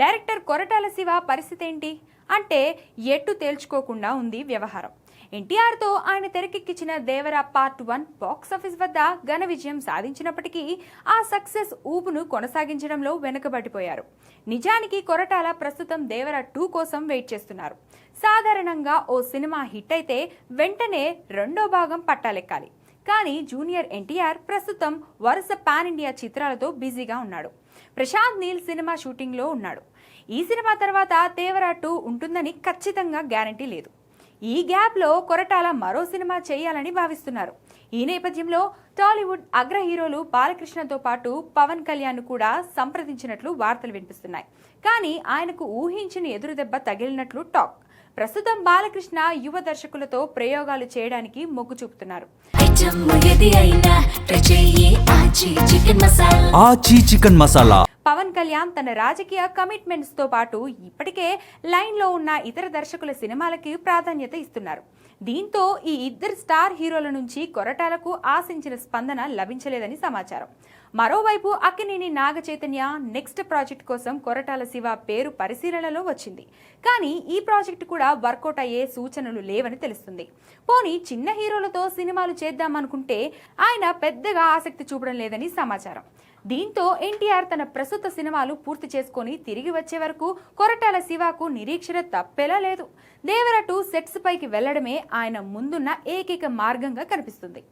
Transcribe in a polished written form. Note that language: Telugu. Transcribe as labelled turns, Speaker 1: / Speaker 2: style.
Speaker 1: డైరెక్టర్ కొరటాల శివ పరిస్థితి ఏంటి అంటే ఎట్టు తేల్చుకోకుండా ఉంది వ్యవహారం. ఎన్టీఆర్తో ఆయన తెరకెక్కించిన దేవర పార్ట్ 1 బాక్సాఫీస్ వద్ద ఘన విజయం సాధించినప్పటికీ ఆ సక్సెస్ ఊపును కొనసాగించడంలో వెనుకబడిపోయారు. నిజానికి కొరటాల ప్రస్తుతం దేవర 2 కోసం వెయిట్ చేస్తున్నారు. సాధారణంగా ఓ సినిమా హిట్ అయితే వెంటనే రెండో భాగం పట్టాలెక్కాలి. కానీ జూనియర్ ఎన్టీఆర్ ప్రస్తుతం వరుస పాన్ ఇండియా చిత్రాలతో బిజీగా ఉన్నాడు. ప్రశాంత్ నీల్ సినిమా షూటింగ్లో ఉన్నాడు. ఈ సినిమా తర్వాత దేవర 2 ఉంటుందని ఖచ్చితంగా గ్యారంటీ లేదు. ఈ గ్యాప్లో కొరటాల మరో సినిమా చేయాలని భావిస్తున్నారు. ఈ నేపథ్యంలో టాలీవుడ్ అగ్ర హీరోలు బాలకృష్ణతో పాటు పవన్ కళ్యాణ్ కూడా సంప్రదించినట్లు వార్తలు వినిపిస్తున్నాయి. కానీ ఆయనకు ఊహించిన ఎదురుదెబ్బ తగిలినట్లు టాక్. ప్రస్తుతం బాలకృష్ణ యువ దర్శకులతో ప్రయోగాలు చేయడానికి మొగ్గు చూపుతున్నారు. పవన్ కళ్యాణ్ తన రాజకీయ కమిట్మెంట్స్ తో పాటు ఇప్పటికే లైన్ లో ఉన్న ఇతర దర్శకుల సినిమాలకి ప్రాధాన్యత ఇస్తున్నారు. దీంతో ఈ ఇద్దరు స్టార్ హీరోల నుంచి కొరటాలకు ఆశించిన స్పందన లభించలేదని సమాచారం. మరోవైపు అక్కినేని నాగ చైతన్య నెక్స్ట్ ప్రాజెక్ట్ కోసం కొరటాల శివ పేరు పరిశీలనలో వచ్చింది. కానీ ఈ ప్రాజెక్టు కూడా వర్కౌట్ అయ్యే సూచనలు లేవని తెలుస్తుంది. పోనీ చిన్న హీరోలతో సినిమాలు చేద్దామనుకుంటే ఆయన పెద్దగా ఆసక్తి చూపడం లేదని సమాచారం. దీంతో ఎన్టీఆర్ తన ప్రస్తుత సినిమాలు పూర్తి చేసుకుని తిరిగి వచ్చే వరకు కొరటాల శివకు నిరీక్షణ తప్పేలా లేదు. దేవర 2 సెట్స్ పైకి వెళ్లడమే ఆయన ముందున్న ఏకైక మార్గంగా కనిపిస్తుంది.